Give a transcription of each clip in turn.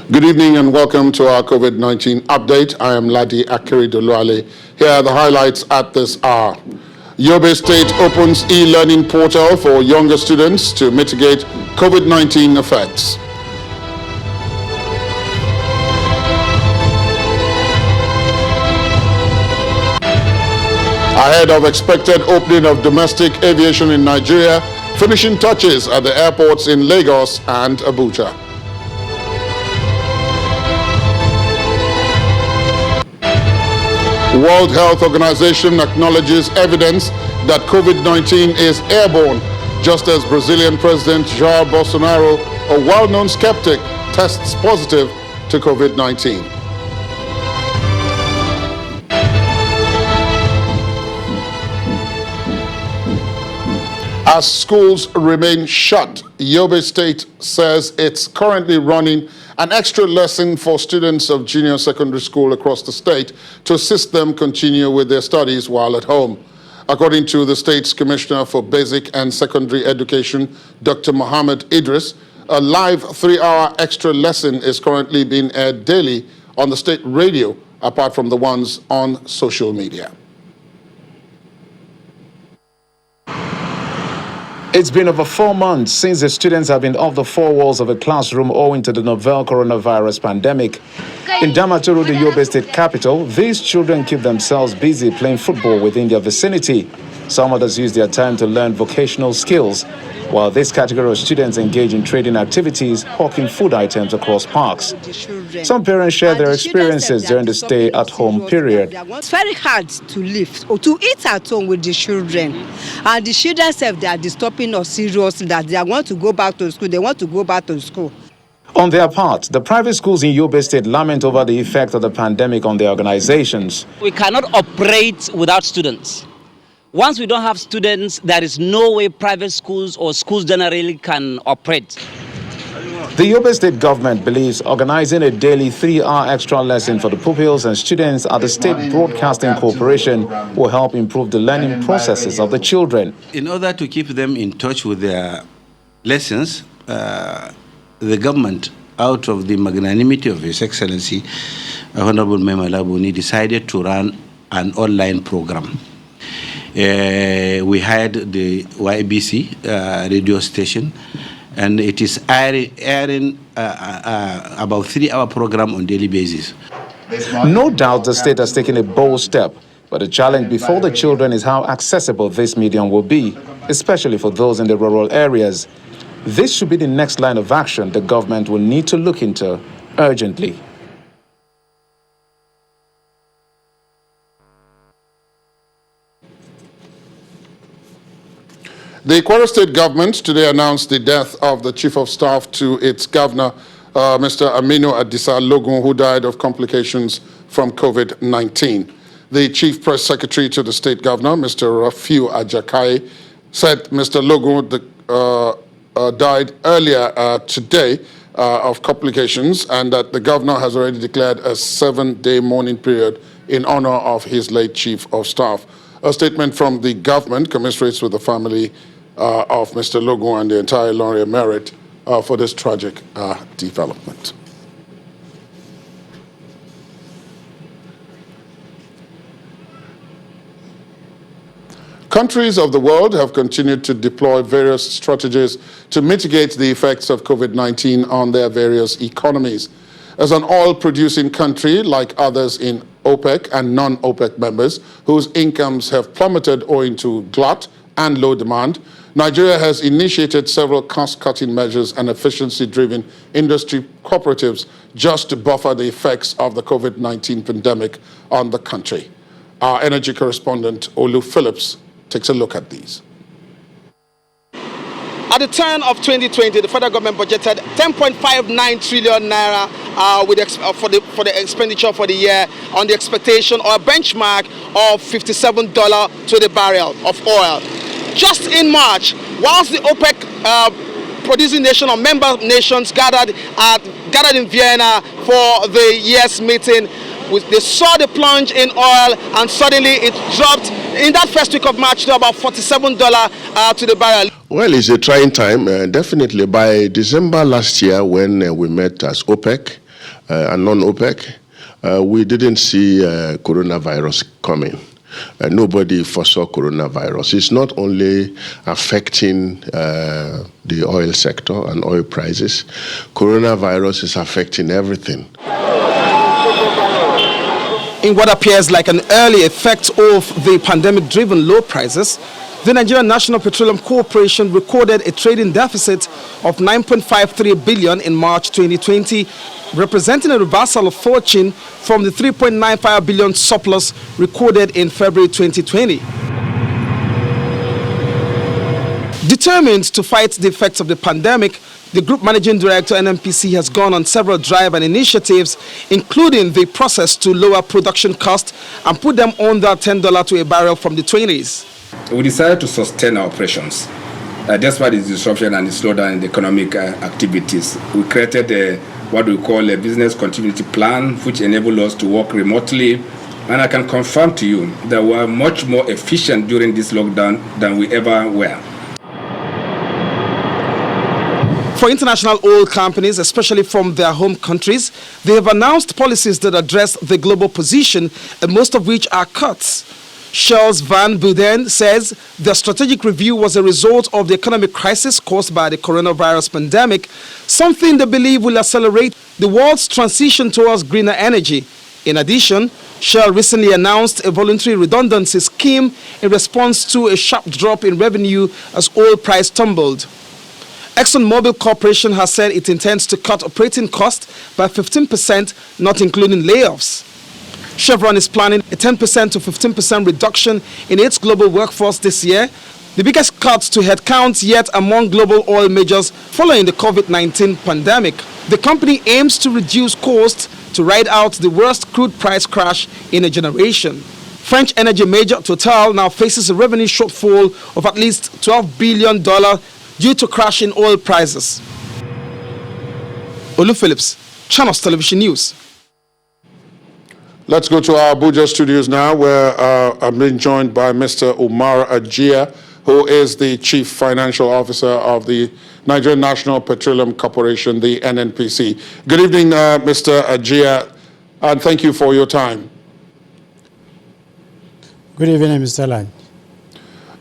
Good evening and welcome to our COVID-19 update. I am Ladi Akiridoluale. Here are the highlights at this hour. Yobe State opens e-learning portal for younger students to mitigate COVID-19 effects. Ahead of expected opening of domestic aviation in Nigeria, finishing touches at the airports in Lagos and Abuja. World Health Organization acknowledges evidence that COVID-19 is airborne, just as Brazilian President Jair Bolsonaro, a well-known skeptic, tests positive to COVID-19. As schools remain shut, Yobe State says it's currently running an extra lesson for students of junior secondary school across the state to assist them continue with their studies while at home. According to the state's Commissioner for Basic and Secondary Education, Dr. Mohammed Idris, a live 3-hour extra lesson is currently being aired daily on the state radio, apart from the ones on social media. It's been over 4 months since the students have been off the four walls of a classroom owing to the novel coronavirus pandemic. In Damaturu, the Yobe State capital, these children keep themselves busy playing football within their vicinity. Some others use their time to learn vocational skills, while this category of students engage in trading activities, hawking food items across parks. Some parents share their experiences during the stay-at-home period. It's very hard to live or to eat at home with the children. And the children say they are disturbing us seriously, that they want to go back to school. They want to go back to school. On their part, the private schools in Yobe State lament over the effect of the pandemic on their organizations. We cannot operate without students. Once we don't have students, there is no way private schools or schools generally can operate. The Yobe State government believes organizing a daily 3-hour extra lesson for the pupils and students at the State Broadcasting Corporation will help improve the learning processes of the children. In order to keep them in touch with their lessons, the government, out of the magnanimity of His Excellency, Honorable Mema Labuni, decided to run an online program. We hired the YBC radio station, and it is airing about 3-hour program on daily basis. No doubt the state has taken a bold step, but the challenge before the children is how accessible this medium will be, especially for those in the rural areas. This should be the next line of action the government will need to look into urgently. The Kwara State government today announced the death of the Chief of Staff to its governor, Mr. Aminu Adisa Logun, who died of complications from COVID-19. The Chief Press Secretary to the State Governor, Mr. Rafiu Ajakai, said Mr. Logun died earlier today of complications, and that the governor has already declared a 7-day mourning period in honor of his late Chief of Staff. A statement from the government commiserates with the family of Mr. Logun and the entire Laurier Merit for this tragic development. Countries of the world have continued to deploy various strategies to mitigate the effects of COVID-19 on their various economies. As an oil-producing country, like others in OPEC and non-OPEC members, whose incomes have plummeted owing to glut and low demand, Nigeria has initiated several cost-cutting measures and efficiency-driven industry cooperatives just to buffer the effects of the COVID-19 pandemic on the country. Our energy correspondent, Olu Phillips, takes a look at these. At the turn of 2020, the federal government budgeted 10.59 trillion naira for the expenditure for the year on the expectation or a benchmark of $57 to the barrel of oil. Just in March, whilst the OPEC producing nation or member nations gathered in Vienna for the year's meeting, they saw the plunge in oil, and suddenly it dropped in that first week of March to about $47 to the barrel. Well, it's a trying time, definitely. By December last year, when we met as OPEC, and non-OPEC, we didn't see coronavirus coming. Nobody foresaw coronavirus. It's not only affecting the oil sector and oil prices. Coronavirus is affecting everything. In what appears like an early effect of the pandemic-driven low prices, the Nigerian National Petroleum Corporation recorded a trading deficit of 9.53 billion in March 2020, representing a reversal of fortune from the 3.95 billion surplus recorded in February 2020. Determined to fight the effects of the pandemic, the Group Managing Director, NNPC, has gone on several drive and initiatives, including the process to lower production costs and put them under $10 to a barrel from the 20s. We decided to sustain our operations. Despite the disruption and the slowdown in the economic activities, we created what we call a business continuity plan, which enabled us to work remotely. And I can confirm to you that we are much more efficient during this lockdown than we ever were. For international oil companies, especially from their home countries, they have announced policies that address the global position, and most of which are cuts. Shell's Van Buden says the strategic review was a result of the economic crisis caused by the coronavirus pandemic, something they believe will accelerate the world's transition towards greener energy. In addition, Shell recently announced a voluntary redundancy scheme in response to a sharp drop in revenue as oil price tumbled. ExxonMobil Corporation has said it intends to cut operating costs by 15%, not including layoffs. Chevron is planning a 10% to 15% reduction in its global workforce this year, the biggest cuts to headcount yet among global oil majors following the COVID-19 pandemic. The company aims to reduce costs to ride out the worst crude price crash in a generation. French energy major Total now faces a revenue shortfall of at least $12 billion due to crashing oil prices. Olu Phillips, Channels Television News. Let's go to our Abuja studios now, where I'm being joined by Mr. Umar Ajia, who is the Chief Financial Officer of the Nigerian National Petroleum Corporation, the NNPC. Good evening, Mr. Ajia, and thank you for your time. Good evening, Mr. Lang.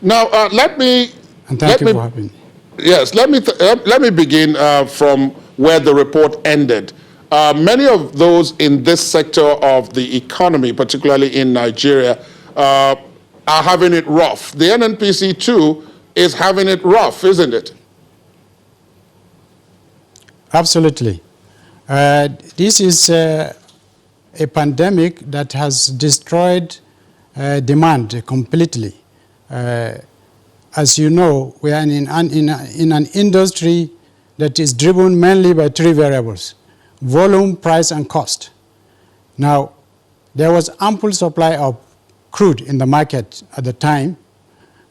Now, let me... And thank you for having me. Yes, let me begin from where the report ended. Many of those in this sector of the economy, particularly in Nigeria, are having it rough. The NNPC too is having it rough, isn't it? Absolutely. This is a pandemic that has destroyed demand completely. As you know, we are in an industry that is driven mainly by three variables: volume, price, and cost. Now, there was ample supply of crude in the market at the time.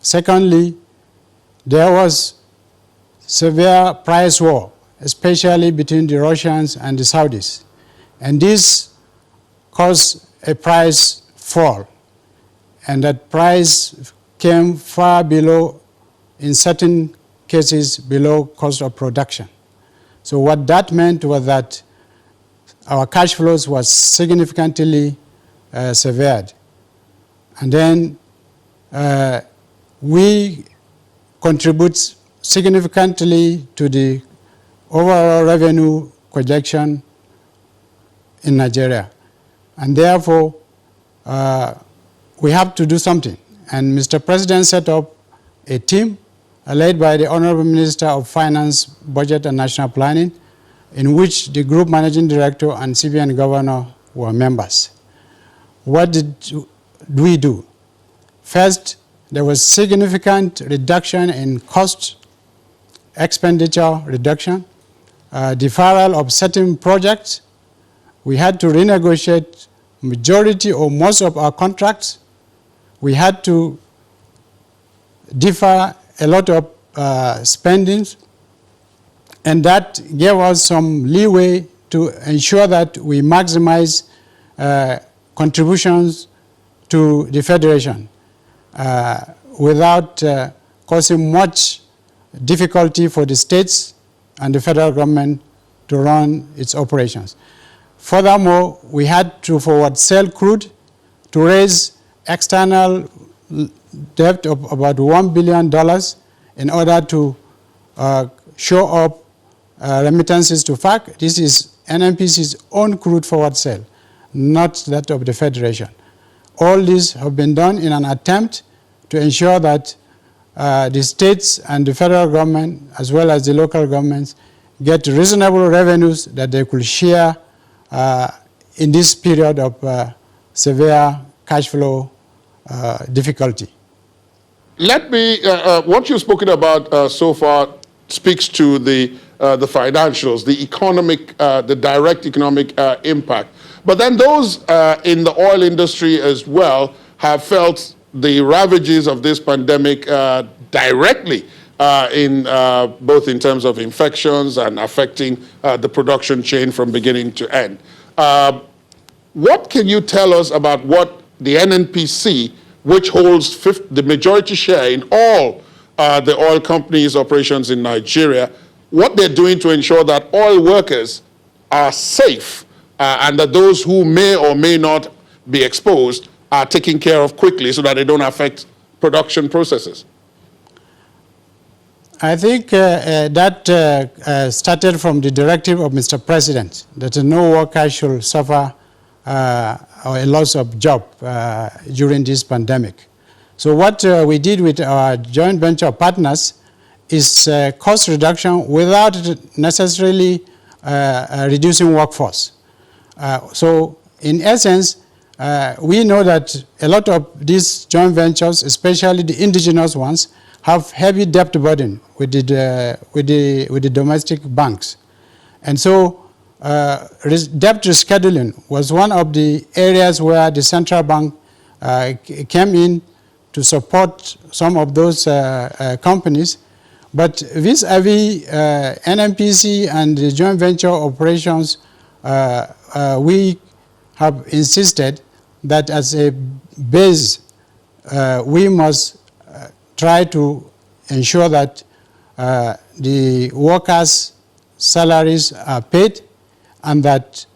Secondly, there was severe price war, especially between the Russians and the Saudis. And this caused a price fall. And that price came far below, in certain cases, below cost of production. So what that meant was that our cash flows was significantly severed. And then we contribute significantly to the overall revenue projection in Nigeria. And therefore, we have to do something. And Mr. President set up a team led by the Honorable Minister of Finance, Budget and National Planning, in which the Group Managing Director and CBN Governor were members. What did we do? First, there was significant reduction in cost, expenditure reduction, deferral of certain projects. We had to renegotiate majority or most of our contracts. We had to defer a lot of spendings, and that gave us some leeway to ensure that we maximize contributions to the Federation without causing much difficulty for the states and the federal government to run its operations. Furthermore, we had to forward sell crude to raise external debt of about $1 billion in order to show up remittances to FARC. This is NNPC's own crude forward sale, not that of the Federation. All these have been done in an attempt to ensure that the states and the federal government, as well as the local governments, get reasonable revenues that they could share in this period of severe cash flow difficulty. Let me, what you've spoken about so far speaks to the financials, the economic, the direct economic impact. But then those in the oil industry as well have felt the ravages of this pandemic directly both in terms of infections and affecting the production chain from beginning to end. What can you tell us about what the NNPC, which holds the majority share in all the oil companies' operations in Nigeria, what they're doing to ensure that oil workers are safe and that those who may or may not be exposed are taken care of quickly so that they don't affect production processes? I think that started from the directive of Mr. President that no worker should suffer a loss of job during this pandemic. So what we did with our joint venture partners is cost reduction without necessarily reducing workforce. So in essence, we know that a lot of these joint ventures, especially the indigenous ones, have heavy debt burden with the domestic banks. And so debt rescheduling was one of the areas where the central bank came in to support some of those companies. But vis-a-vis NNPC and the joint venture operations, we have insisted that as a base, we must try to ensure that the workers' salaries are paid and that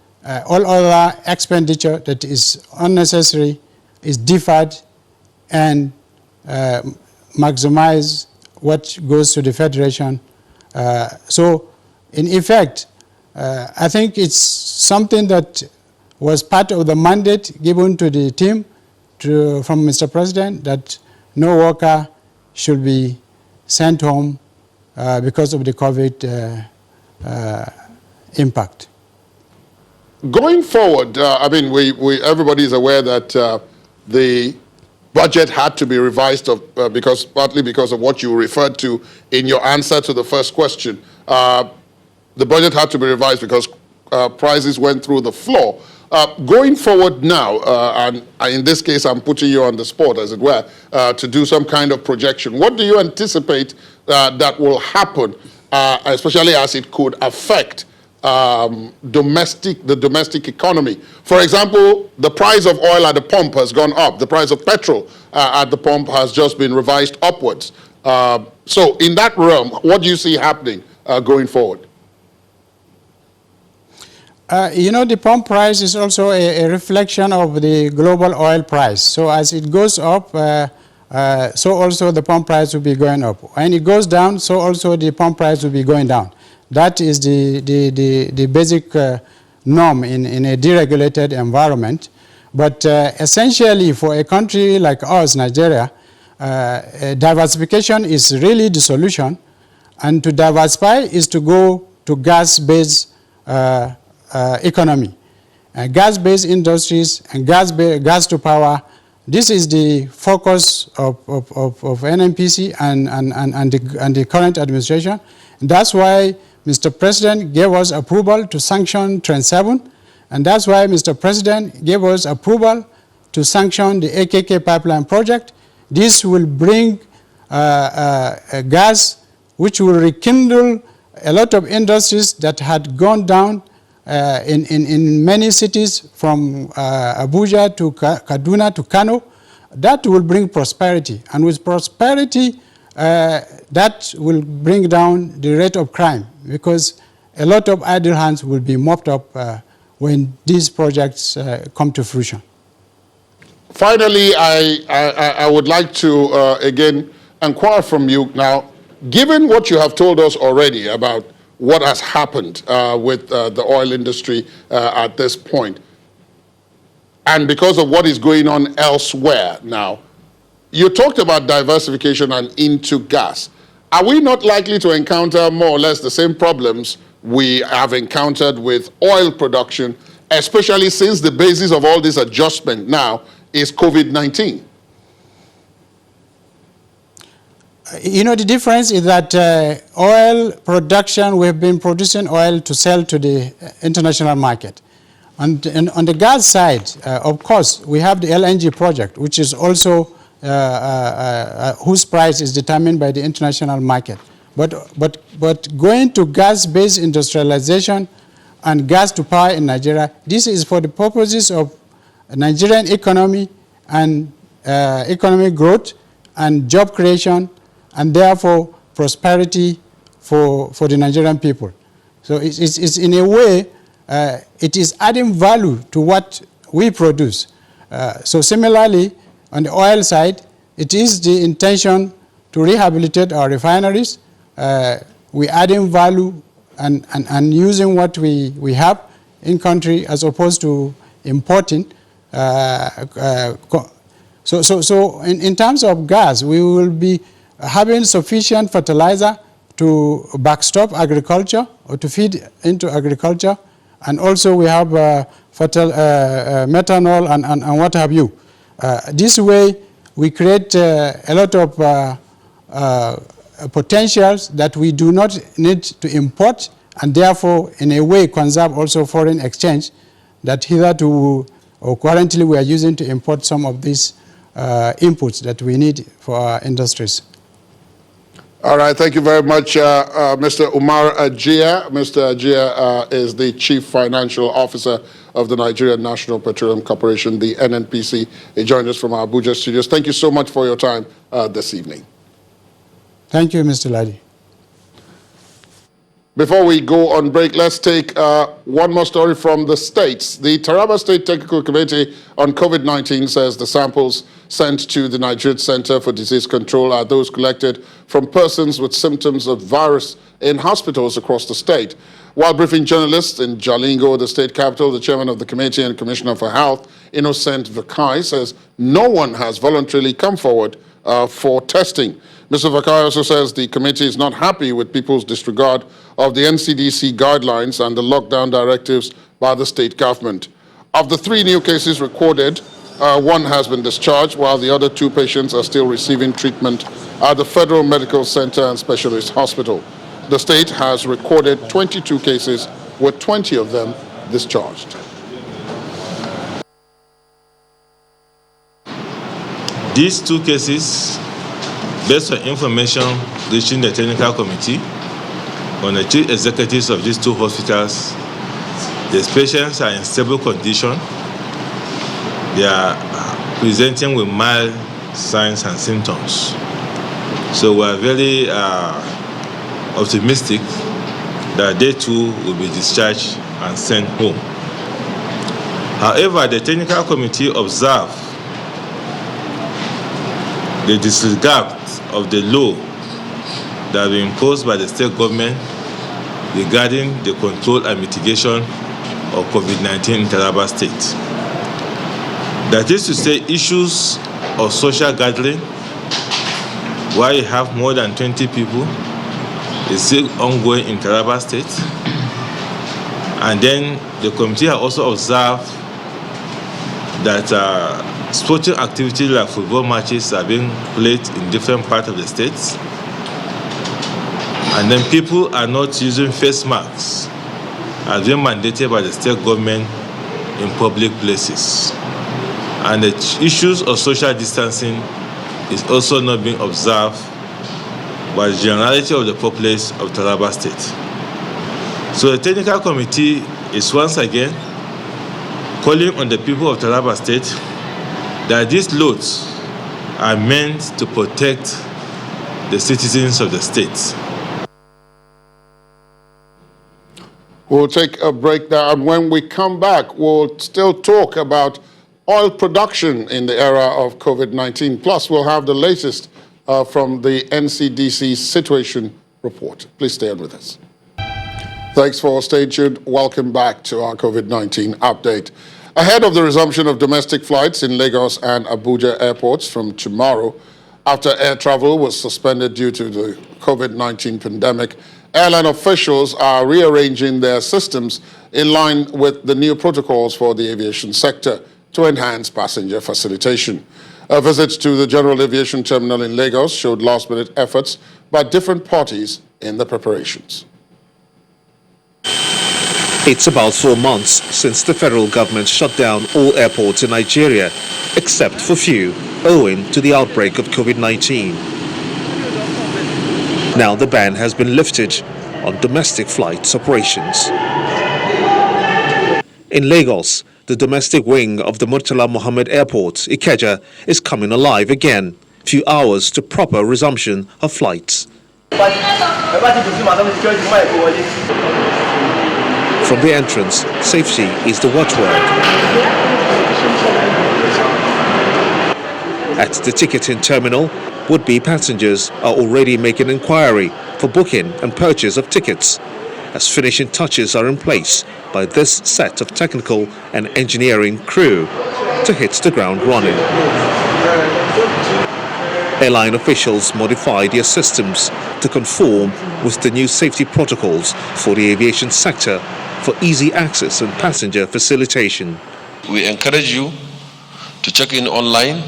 all other expenditure that is unnecessary is deferred and maximize what goes to the Federation. So in effect, I think it's something that was part of the mandate given to the team from Mr. President that no worker should be sent home because of the COVID impact. Going forward, I mean, everybody is aware that the budget had to be revised partly because of what you referred to in your answer to the first question. The budget had to be revised because prices went through the floor. Going forward now, and in this case I'm putting you on the spot, as it were, to do some kind of projection. What do you anticipate that will happen, especially as it could affect the domestic economy? For example, the price of oil at the pump has gone up. The price of petrol at the pump has just been revised upwards. So in that realm, what do you see happening going forward? You know, the pump price is also a reflection of the global oil price. So as it goes up, so also the pump price will be going up. When it goes down, so also the pump price will be going down. That is the basic norm in a deregulated environment. But essentially for a country like ours, Nigeria, diversification is really the solution. And to diversify is to go to gas-based economy. Gas-based industries and gas to power, this is the focus of NNPC and the current administration. And that's why Mr. President gave us approval to sanction Trend 7, and that's why Mr. President gave us approval to sanction the AKK pipeline project. This will bring gas which will rekindle a lot of industries that had gone down in many cities from Abuja to Kaduna to Kano. That will bring prosperity, and with prosperity, that will bring down the rate of crime, because a lot of idle hands will be mopped up when these projects come to fruition. Finally, I would like to again inquire from you now, given what you have told us already about what has happened with the oil industry at this point, and because of what is going on elsewhere now, you talked about diversification and into gas. Are we not likely to encounter more or less the same problems we have encountered with oil production, especially since the basis of all this adjustment now is COVID-19? You know, the difference is that oil production, we've been producing oil to sell to the international market. And on the gas side, of course, we have the LNG project, which is also, whose price is determined by the international market. But going to gas-based industrialization and gas to power in Nigeria, this is for the purposes of Nigerian economy and economic growth and job creation, and therefore prosperity for the Nigerian people. So it's in a way, it is adding value to what we produce. So similarly, on the oil side, it is the intention to rehabilitate our refineries. We're adding value and using what we have in country as opposed to importing. So in terms of gas, we will be having sufficient fertilizer to backstop agriculture or to feed into agriculture, and also we have methanol and what have you. This way, we create a lot of potentials that we do not need to import, and therefore, in a way, conserve also foreign exchange that hitherto or currently we are using to import some of these inputs that we need for our industries. All right, thank you very much, Mr. Umar Ajia. Mr. Ajia is the Chief Financial Officer of the Nigerian National Petroleum Corporation, the NNPC. He joined us from our Abuja studios. Thank you so much for your time this evening. Thank you, Mr. Ladi. Before we go on break, let's take one more story from the states. The Tarawa State Technical Committee on COVID-19 says the samples sent to the Nigerian Center for Disease Control are those collected from persons with symptoms of virus in hospitals across the state. While briefing journalists in Jalingo, the state capital, the chairman of the committee and commissioner for health, Innocent Vakai, says no one has voluntarily come forward for testing. Mr. Vakai also says the committee is not happy with people's disregard of the NCDC guidelines and the lockdown directives by the state government. Of the 3 new cases recorded, 1 has been discharged, while the other 2 patients are still receiving treatment at the Federal Medical Center and Specialist Hospital. The state has recorded 22 cases, with 20 of them discharged. These 2 cases, based on information reaching the technical committee on the chief executives of these 2 hospitals, these patients are in stable condition. They are presenting with mild signs and symptoms. So we are very optimistic that they too will be discharged and sent home. However, the technical committee observed the disregard of the law that was imposed by the state government regarding the control and mitigation of COVID-19 in Tarawa State. That is to say, issues of social gathering, where you have more than 20 people, is still ongoing in Tarawa State. And then the committee has also observed that sporting activities like football matches are being played in different parts of the states. And then people are not using face masks as being mandated by the state government in public places. And the issues of social distancing is also not being observed by the generality of the populace of Tarawa State. So the technical committee is once again calling on the people of Tarawa State that these laws are meant to protect the citizens of the state. We'll take a break there, and when we come back, we'll still talk about oil production in the era of COVID-19. Plus, we'll have the latest from the NCDC situation report. Please stay on with us. Thanks for staying tuned. Welcome back to our COVID-19 update. Ahead of the resumption of domestic flights in Lagos and Abuja airports from tomorrow, after air travel was suspended due to the COVID-19 pandemic, airline officials are rearranging their systems in line with the new protocols for the aviation sector to enhance passenger facilitation. A visit to the General Aviation Terminal in Lagos showed last-minute efforts by different parties in the preparations. It's about 4 months since the federal government shut down all airports in Nigeria, except for few, owing to the outbreak of COVID-19. Now the ban has been lifted on domestic flights operations. In Lagos, the domestic wing of the Murtala Mohammed Airport, Ikeja, is coming alive again, few hours to proper resumption of flights. From the entrance, safety is the watchword. At the ticketing terminal, would-be passengers are already making inquiry for booking and purchase of tickets, as finishing touches are in place by this set of technical and engineering crew to hit the ground running. Airline officials modified their systems to conform with the new safety protocols for the aviation sector for easy access and passenger facilitation. We encourage you to check in online,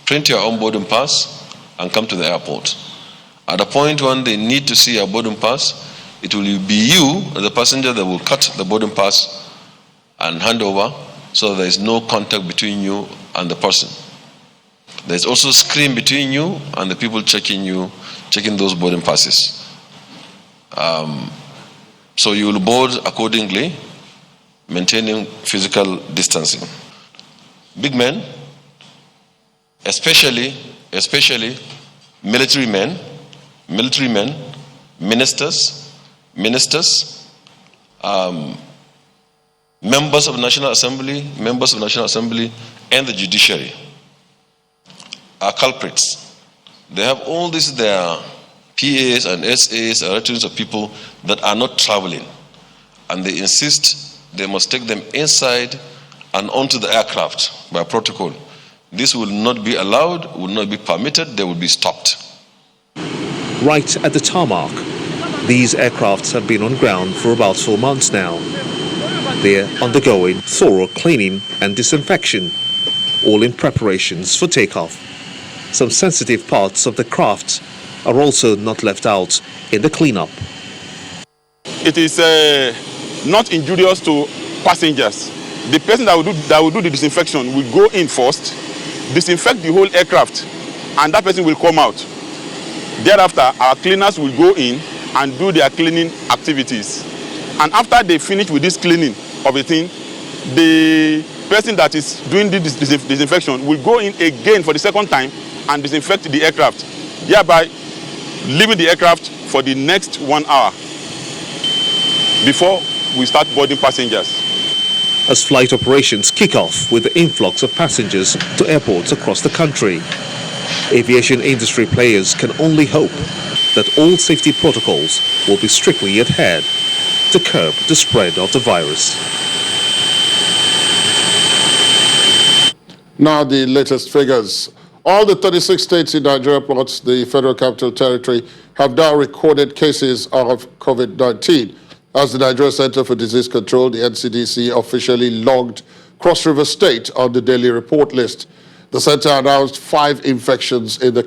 print your own boarding pass, and come to the airport. At the point when they need to see a boarding pass, it will be you, the passenger, that will cut the boarding pass and hand over, so there is no contact between you and the person. There's also a screen between you and the people checking those boarding passes. So you will board accordingly, maintaining physical distancing. Big men, especially military men, ministers, members of National Assembly, and the judiciary are culprits. They have all this, their PAs and SAs are returns of people that are not traveling, and they insist they must take them inside and onto the aircraft by protocol. This will not be allowed, will not be permitted, they will be stopped. Right at the tarmac, these aircrafts have been on ground for about 4 months now. They're undergoing thorough cleaning and disinfection, all in preparations for takeoff. Some sensitive parts of the craft are also not left out in the cleanup. It is not injurious to passengers. The person that will do the disinfection will go in first, disinfect the whole aircraft, and that person will come out. Thereafter, our cleaners will go in and do their cleaning activities. And after they finish with this cleaning of the thing, the person that is doing this disinfection will go in again for the second time and disinfect the aircraft, thereby leaving the aircraft for the next 1 hour before we start boarding passengers. As flight operations kick off with the influx of passengers to airports across the country, aviation industry players can only hope that all safety protocols will be strictly adhered to curb the spread of the virus. Now the latest figures. All the 36 states in Nigeria plus the Federal Capital Territory have now recorded cases of COVID-19. As the Nigeria Center for Disease Control, the NCDC, officially logged Cross River State on the daily report list. The center announced 5 infections in the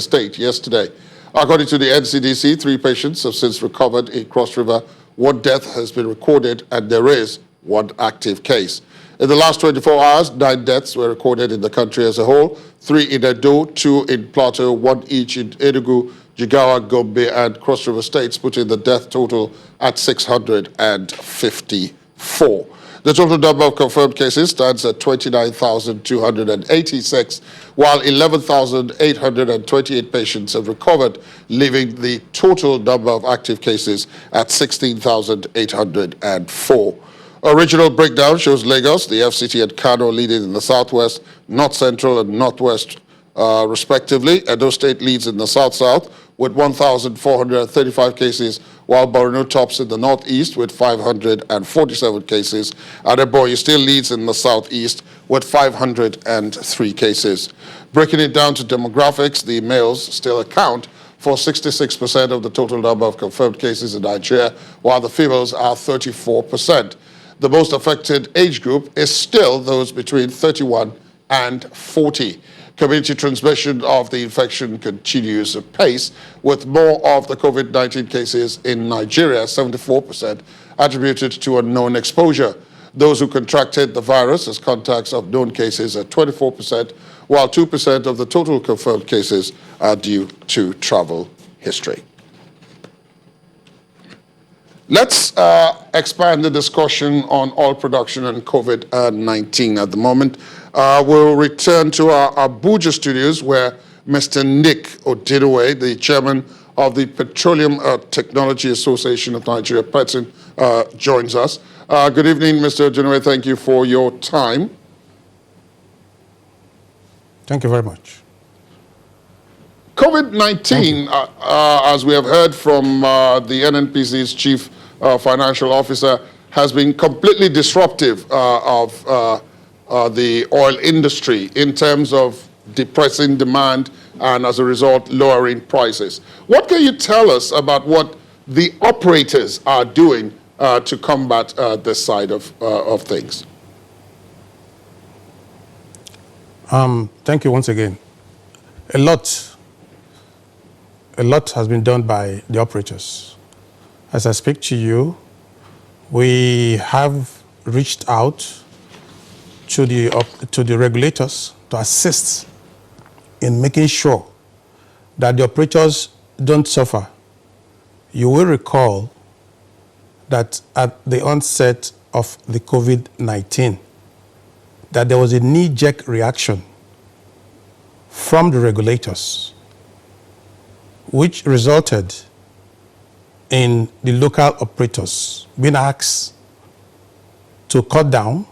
state yesterday. According to the NCDC, 3 patients have since recovered in Cross River. 1 death has been recorded, and there is 1 active case. In the last 24 hours, 9 deaths were recorded in the country as a whole, 3 in Edo, 2 in Plateau, 1 each in Enugu, Jigawa, Gombe, and Cross River States, putting the death total at 654. The total number of confirmed cases stands at 29,286, while 11,828 patients have recovered, leaving the total number of active cases at 16,804. A regional breakdown shows Lagos, the FCT, and Kano leading in the southwest, north central, and northwest, respectively. Edo State leads in the south-south with 1,435 cases, while Borno tops in the northeast with 547 cases. Adeboye still leads in the southeast with 503 cases. Breaking it down to demographics, the males still account for 66% of the total number of confirmed cases in Nigeria, while the females are 34%. The most affected age group is still those between 31 and 40. Community transmission of the infection continues apace, with more of the COVID-19 cases in Nigeria, 74%, attributed to a known exposure. Those who contracted the virus as contacts of known cases are 24%, while 2% of the total confirmed cases are due to travel history. Let's expand the discussion on oil production and COVID-19 at the moment. We'll return to our Abuja studios where Mr. Nick Odinowe, the chairman of the Petroleum Technology Association of Nigeria, PETSN, joins us. Good evening, Mr. Odinowe. Thank you for your time. Thank you very much. COVID-19, as we have heard from the NNPC's chief financial officer, has been completely disruptive of the oil industry in terms of depressing demand and, as a result, lowering prices. What can you tell us about what the operators are doing to combat this side of things? Thank you once again. A lot has been done by the operators. As I speak to you, we have reached out to the regulators to assist in making sure that the operators don't suffer. You will recall that at the onset of the COVID-19, that there was a knee-jerk reaction from the regulators, which resulted in the local operators being asked to cut down,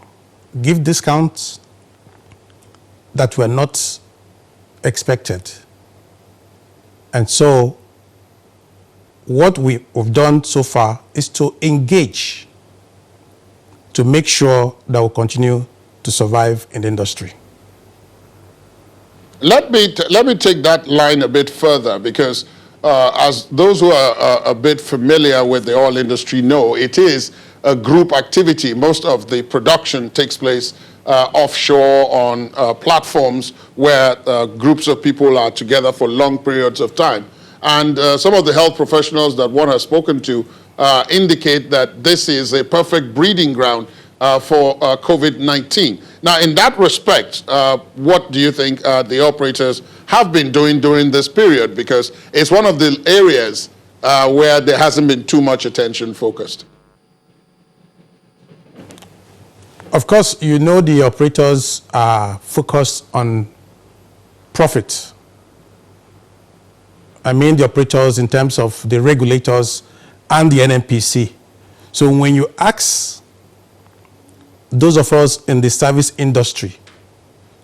give discounts that were not expected. And so what we've done so far is to engage to make sure that we'll continue to survive in the industry. Let me take that line a bit further, because as those who are a bit familiar with the oil industry know, it is a group activity. Most of the production takes place offshore on platforms where groups of people are together for long periods of time. And some of the health professionals that one has spoken to indicate that this is a perfect breeding ground for COVID-19. Now, in that respect, what do you think the operators have been doing during this period? Because it's one of the areas where there hasn't been too much attention focused. Of course, you know the operators are focused on profit. I mean the operators in terms of the regulators and the NNPC. So when you ask those of us in the service industry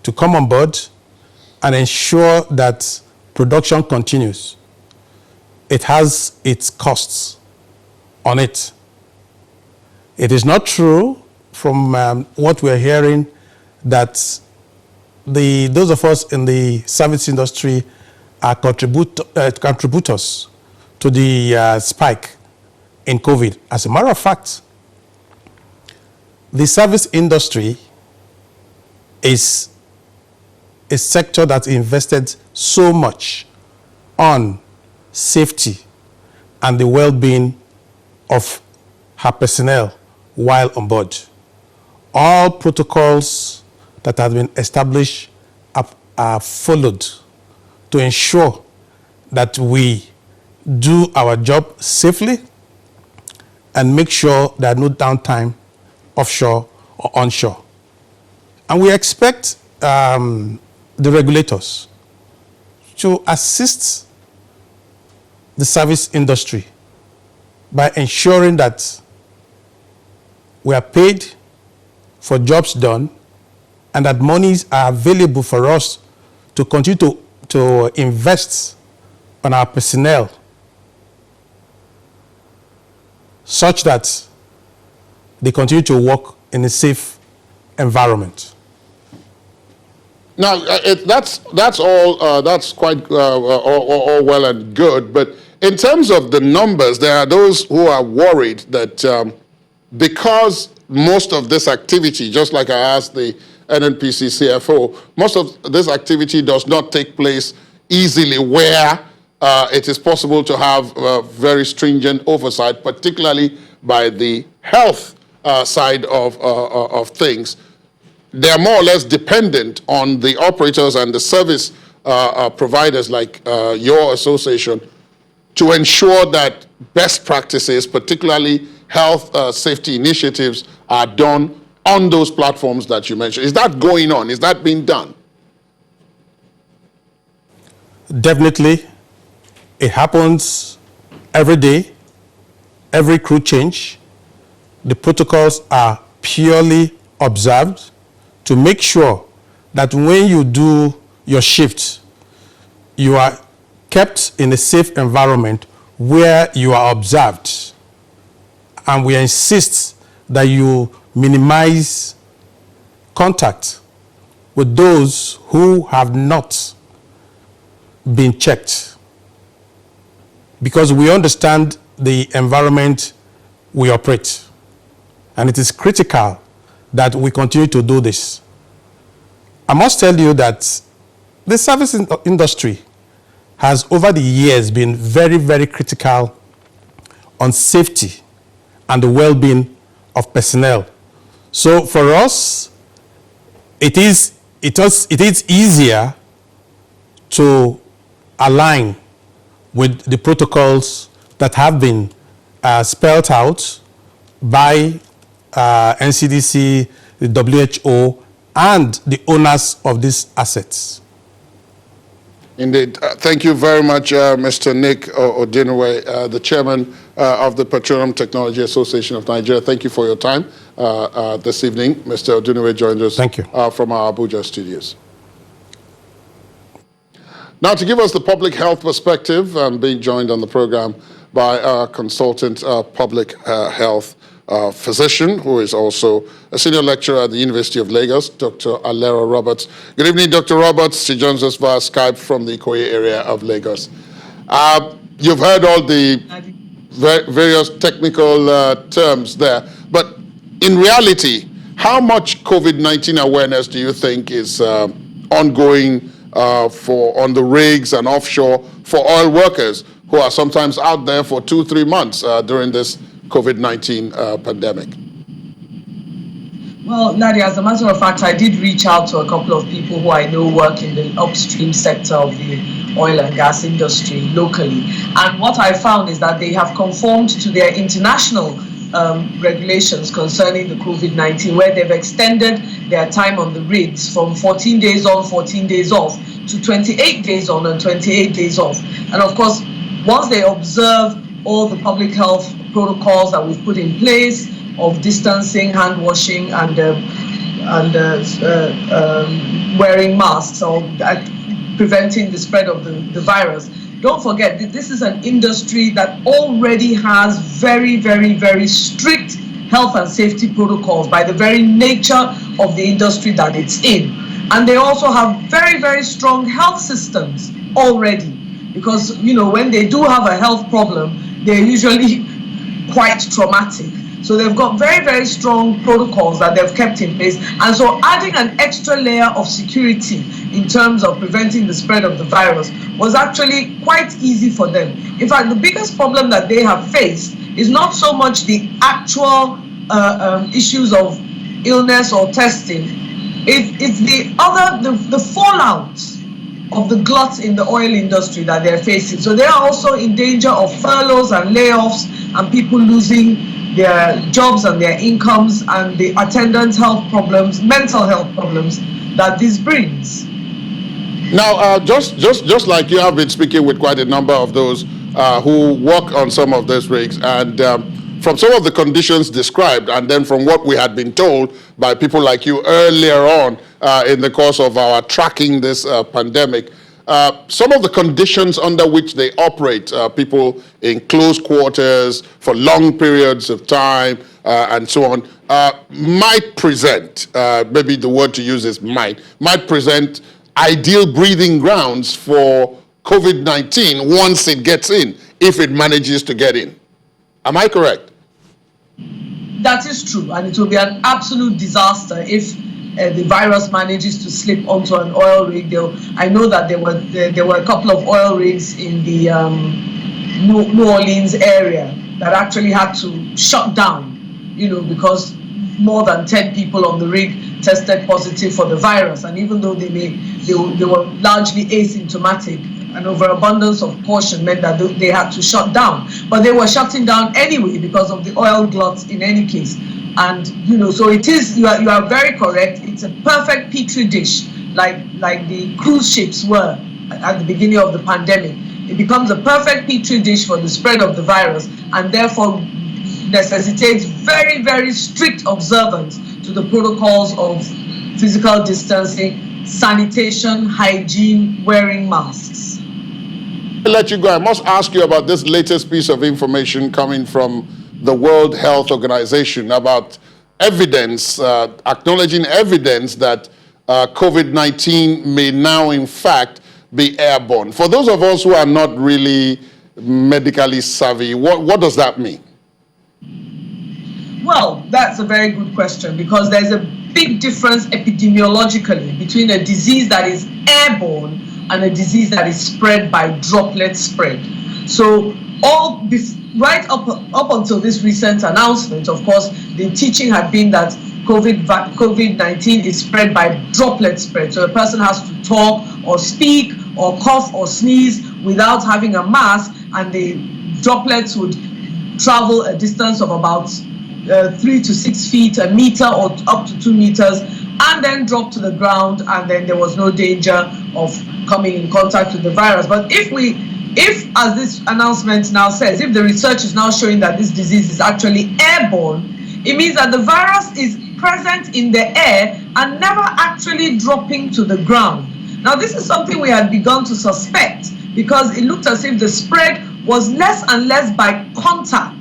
to come on board and ensure that production continues, it has its costs on it. It is not true from what we're hearing that those of us in the service industry are contributors to the spike in COVID. As a matter of fact, the service industry is a sector that invested so much on safety and the well-being of her personnel while on board. All protocols that have been established are followed to ensure that we do our job safely and make sure there are no downtime offshore or onshore. And we expect the regulators to assist the service industry by ensuring that we are paid for jobs done and that monies are available for us to continue to invest on our personnel such that they continue to work in a safe environment. Now, that's quite all well and good, but in terms of the numbers, there are those who are worried that because most of this activity, just like I asked the NNPC CFO, most of this activity does not take place easily where it is possible to have very stringent oversight, particularly by the health side of things. They are more or less dependent on the operators and the service providers like your association to ensure that best practices, particularly health safety initiatives, are done on those platforms that you mentioned. Is that going on? Is that being done? Definitely. It happens every day, every crew change. The protocols are purely observed to make sure that when you do your shift, you are kept in a safe environment where you are observed. And we insist that you minimize contact with those who have not been checked, because we understand the environment we operate, and it is critical that we continue to do this. I must tell you that the service industry has over the years been very, very critical on safety and the well-being of personnel. So for us, it is easier to align with the protocols that have been spelled out by NCDC, the WHO, and the owners of these assets. Indeed. Thank you very much, Mr. Nick Odinwe, the chairman of the Petroleum Technology Association of Nigeria. Thank you for your time this evening. Mr. Odinwe joined us from our Abuja studios. Now, to give us the public health perspective, I'm being joined on the program by our consultant public health physician, who is also a senior lecturer at the University of Lagos, Dr. Alera Roberts. Good evening, Dr. Roberts. She joins us via Skype from the Ikoyi area of Lagos. You've heard all the various technical terms there, but in reality, how much COVID-19 awareness do you think is ongoing on the rigs and offshore for oil workers who are sometimes out there for 2-3 months during this COVID-19 pandemic? Well, Nadia, as a matter of fact, I did reach out to a couple of people who I know work in the upstream sector of the oil and gas industry locally. And what I found is that they have conformed to their international regulations concerning the COVID-19, where they've extended their time on the rigs from 14 days on, 14 days off, to 28 days on and 28 days off. And of course, once they observe all the public health protocols that we've put in place of distancing, hand washing, and wearing masks, or preventing the spread of the virus. Don't forget that this is an industry that already has very, very, very strict health and safety protocols by the very nature of the industry that it's in. And they also have very, very strong health systems already, because, you know, when they do have a health problem, they're usually quite traumatic. So they've got very, very strong protocols that they've kept in place. And so adding an extra layer of security in terms of preventing the spread of the virus was actually quite easy for them. In fact, the biggest problem that they have faced is not so much the actual issues of illness or testing. It's the fallout of the glut in the oil industry that they're facing. So they are also in danger of furloughs and layoffs and people losing their jobs and their incomes and the attendant health problems, mental health problems that this brings. Now, just like you have been speaking with quite a number of those who work on some of these rigs, and from some of the conditions described, and then from what we had been told by people like you earlier on in the course of our tracking this pandemic, some of the conditions under which they operate, people in close quarters for long periods of time and so on, might present, maybe the word to use is might present ideal breathing grounds for COVID-19 once it gets in, if it manages to get in. Am I correct? That is true, and it will be an absolute disaster if the virus manages to slip onto an oil rig. I know that there were a couple of oil rigs in the New Orleans area that actually had to shut down, because more than 10 people on the rig tested positive for the virus, and even though they were largely asymptomatic, an overabundance of caution meant that they had to shut down. But they were shutting down anyway because of the oil gluts in any case. And so it is. You are very correct. It's a perfect petri dish, like the cruise ships were at the beginning of the pandemic. It becomes a perfect petri dish for the spread of the virus, and therefore necessitates very, very strict observance to the protocols of physical distancing, sanitation, hygiene, wearing masks. I'll let you go. I must ask you about this latest piece of information coming from the World Health Organization about evidence, acknowledging evidence that COVID-19 may now in fact be airborne. For those of us who are not really medically savvy, what does that mean? Well, that's a very good question, because there's a big difference epidemiologically between a disease that is airborne and a disease that is spread by droplet spread. So right up until this recent announcement, of course, the teaching had been that COVID-19 is spread by droplet spread. So a person has to talk or speak or cough or sneeze without having a mask, and the droplets would travel a distance of about 3 to 6 feet, a meter or up to 2 meters, and then drop to the ground, and then there was no danger of coming in contact with the virus. But if, as this announcement now says, if the research is now showing that this disease is actually airborne, it means that the virus is present in the air and never actually dropping to the ground. Now, this is something we had begun to suspect, because it looked as if the spread was less and less by contact.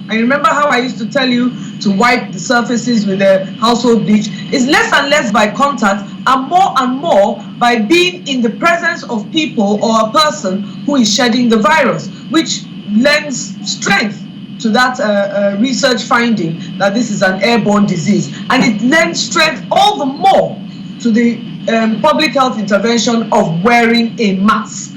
I remember how I used to tell you to wipe the surfaces with a household bleach. It's less and less by contact and more by being in the presence of people or a person who is shedding the virus, which lends strength to that research finding that this is an airborne disease. And it lends strength all the more to the public health intervention of wearing a mask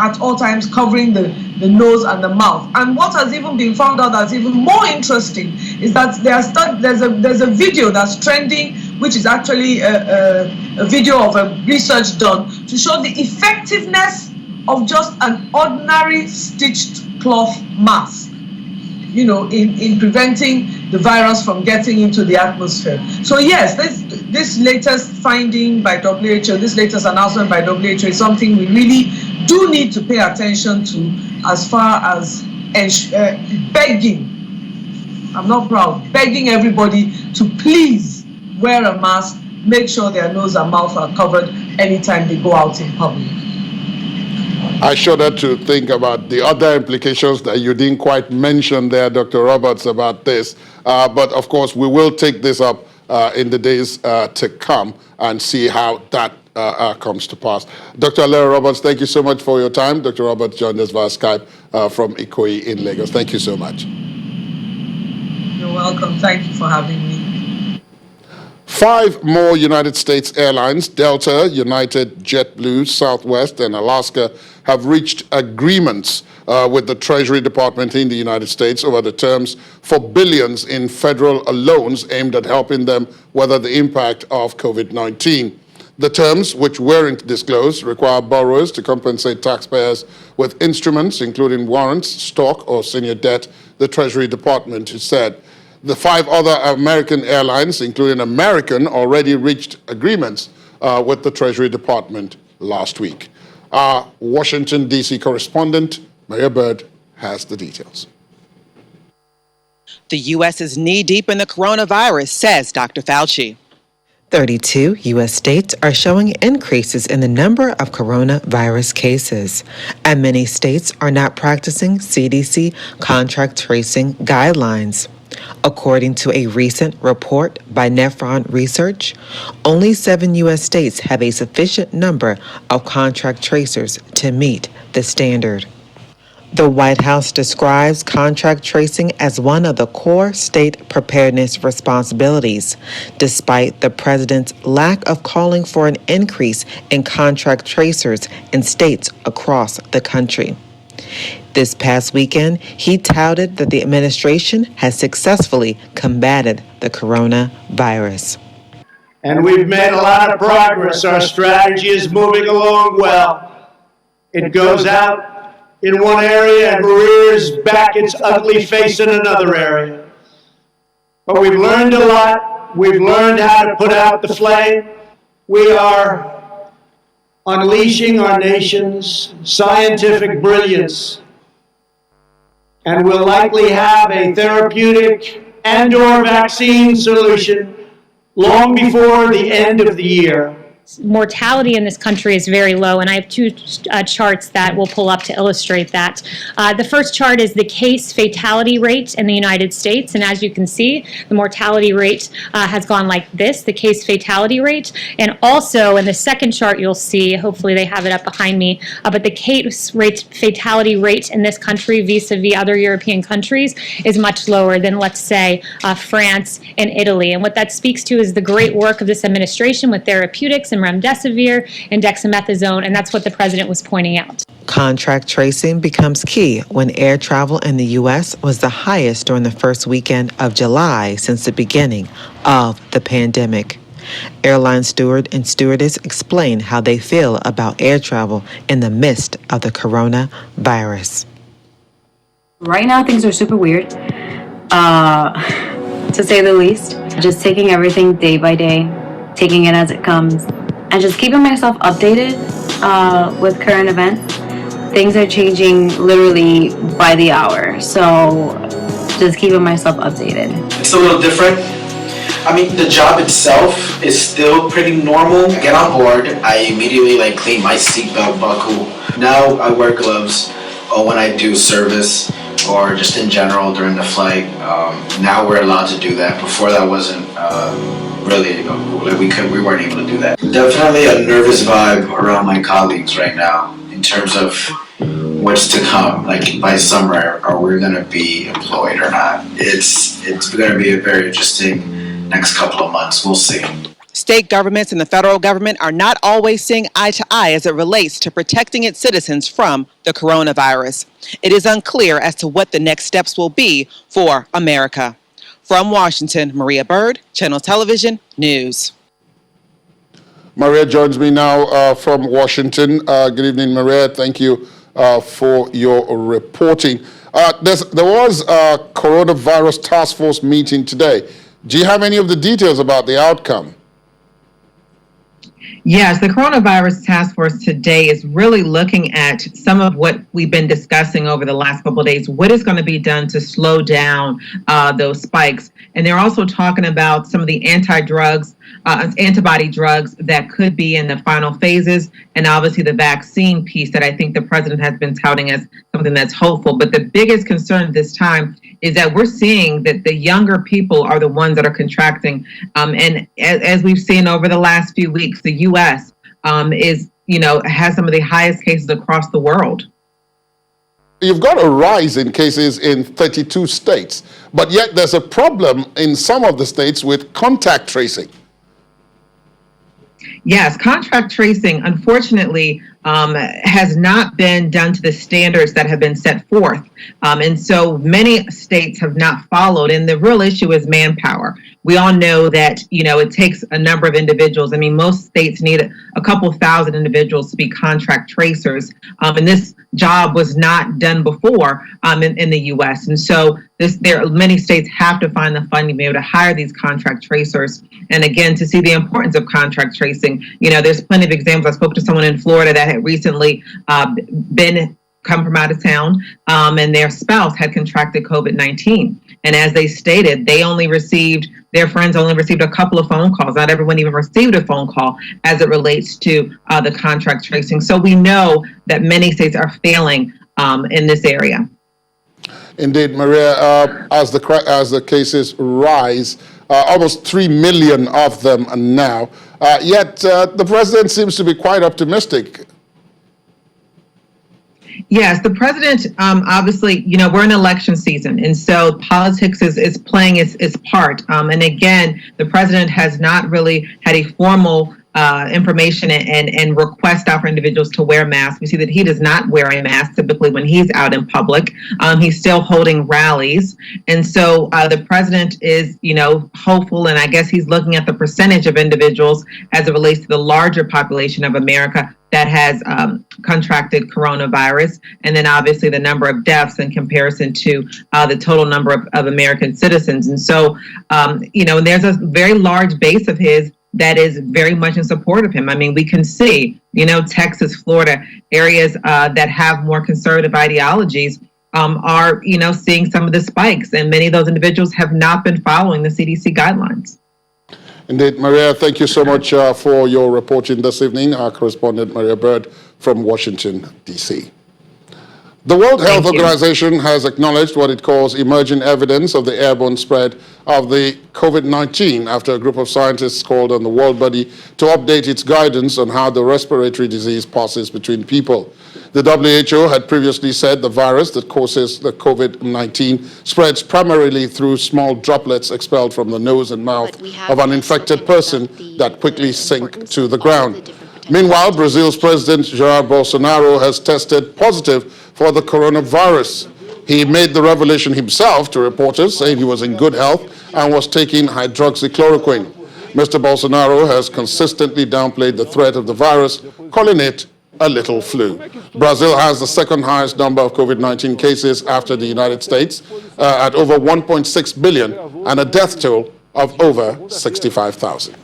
at all times, covering the nose and the mouth. And what has even been found out that's even more interesting is that there's a video that's trending, which is actually a video of a research done to show the effectiveness of just an ordinary stitched cloth mask, in preventing the virus from getting into the atmosphere. So yes, this latest finding by WHO, this latest announcement by WHO is something we really do need to pay attention to, as far as begging, I'm not proud, begging everybody to please wear a mask, make sure their nose and mouth are covered anytime they go out in public. I shudder to think about the other implications that you didn't quite mention there, Dr. Roberts, about this. But of course, we will take this up in the days to come and see how that comes to pass. Dr. Alera Roberts, thank you so much for your time. Dr. Roberts joined us via Skype from Ikoyi in Lagos. Thank you so much. You're welcome. Thank you for having me. 5 more United States airlines, Delta, United, JetBlue, Southwest, and Alaska, have reached agreements with the Treasury Department in the United States over the terms for billions in federal loans aimed at helping them weather the impact of COVID-19. The terms, which weren't disclosed, require borrowers to compensate taxpayers with instruments, including warrants, stock, or senior debt, the Treasury Department has said. The 5 other American airlines, including American, already reached agreements with the Treasury Department last week. Our Washington, D.C. correspondent, Maria Byrd, has the details. The U.S. is knee-deep in the coronavirus, says Dr. Fauci. 32 U.S. states are showing increases in the number of coronavirus cases, and many states are not practicing CDC contact tracing guidelines. According to a recent report by Nephron Research, only 7 U.S. states have a sufficient number of contact tracers to meet the standard. The White House describes contact tracing as one of the core state preparedness responsibilities, despite the president's lack of calling for an increase in contact tracers in states across the country. This past weekend, he touted that the administration has successfully combated the coronavirus. And we've made a lot of progress. Our strategy is moving along well. It goes out in one area and rears back its ugly face in another area. But we've learned a lot. We've learned how to put out the flame. We are unleashing our nation's scientific brilliance, and we'll likely have a therapeutic and/or vaccine solution long before the end of the year. Mortality in this country is very low, and I have 2 charts that we'll pull up to illustrate that. The first chart is the case fatality rate in the United States, and as you can see, the mortality rate has gone like this, the case fatality rate, and also in the second chart you'll see, hopefully they have it up behind me, but the case fatality rate in this country vis-a-vis other European countries is much lower than, let's say, France and Italy. And what that speaks to is the great work of this administration with therapeutics and remdesivir and dexamethasone, and that's what the president was pointing out. Contact tracing becomes key when air travel in the U.S. was the highest during the first weekend of July since the beginning of the pandemic. Airline steward and stewardess explain how they feel about air travel in the midst of the coronavirus. Right now, things are super weird, to say the least. Just taking everything day by day, taking it as it comes, and just keeping myself updated with current events. Things are changing literally by the hour, so just keeping myself updated. It's a little different. I mean, the job itself is still pretty normal. I get on board, I immediately clean my seatbelt buckle. Now I wear gloves when I do service or just in general during the flight. Now we're allowed to do that. Before that wasn't really, we weren't able to do that. Definitely a nervous vibe around my colleagues right now in terms of what's to come. Like by summer, are we going to be employed or not? It's going to be a very interesting next couple of months. We'll see. State governments and the federal government are not always seeing eye to eye as it relates to protecting its citizens from the coronavirus. It is unclear as to what the next steps will be for America. From Washington, Maria Byrd, Channel Television News. Maria joins me now from Washington. Good evening, Maria. Thank you for your reporting. There was a coronavirus task force meeting today. Do you have any of the details about the outcome? Yes, the coronavirus task force today is really looking at some of what we've been discussing over the last couple of days. What is going to be done to slow down those spikes? And they're also talking about some of the antibody drugs that could be in the final phases, and obviously the vaccine piece that I think the president has been touting as something that's hopeful. But the biggest concern this time is that we're seeing that the younger people are the ones that are contracting. And as we've seen over the last few weeks, the U.S. Has some of the highest cases across the world. You've got a rise in cases in 32 states, but yet there's a problem in some of the states with contact tracing. Yes, contact tracing, unfortunately, has not been done to the standards that have been set forth. And so many states have not followed. And the real issue is manpower. We all know that, it takes a number of individuals. I mean, most states need a couple thousand individuals to be contract tracers. And this job was not done before in the U.S. And so many states have to find the funding to be able to hire these contract tracers. And again, to see the importance of contract tracing, there's plenty of examples. I spoke to someone in Florida that had recently come from out of town, and their spouse had contracted COVID-19. And as they stated, their friends only received a couple of phone calls. Not everyone even received a phone call as it relates to the contract tracing. So we know that many states are failing in this area. Indeed, Maria, as the cases rise, almost 3 million of them now, yet the president seems to be quite optimistic. Yes, the president, obviously, we're in election season, and so politics is playing its part. And again, the president has not really had a formal information and request out for individuals to wear masks. We see that he does not wear a mask typically when he's out in public. He's still holding rallies. And so the president is, hopeful, and I guess he's looking at the percentage of individuals as it relates to the larger population of America that has contracted coronavirus, and then obviously the number of deaths in comparison to the total number of American citizens. And so, there's a very large base of his that is very much in support of him. I mean, we can see, Texas, Florida, areas that have more conservative ideologies are, seeing some of the spikes, and many of those individuals have not been following the CDC guidelines. Indeed, Maria, thank you so much for your reporting this evening. Our correspondent, Maria Byrd from Washington, D.C. The World Health Organization has acknowledged what it calls emerging evidence of the airborne spread of the COVID-19 after a group of scientists called on the world body to update its guidance on how the respiratory disease passes between people. The WHO had previously said the virus that causes the COVID-19 spreads primarily through small droplets expelled from the nose and mouth of an infected person that quickly sink to the ground. Meanwhile, Brazil's President Jair Bolsonaro has tested positive for the coronavirus. He made the revelation himself to reporters, saying he was in good health and was taking hydroxychloroquine. Mr. Bolsonaro has consistently downplayed the threat of the virus, calling it a little flu. Brazil has the second highest number of COVID-19 cases after the United States at over 1.6 billion and a death toll of over 65,000.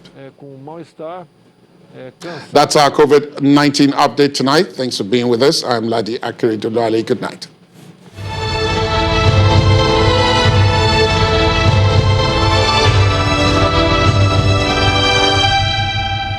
That's our COVID-19 update tonight. Thanks for being with us. I'm Ladi Akiridulali. Good night.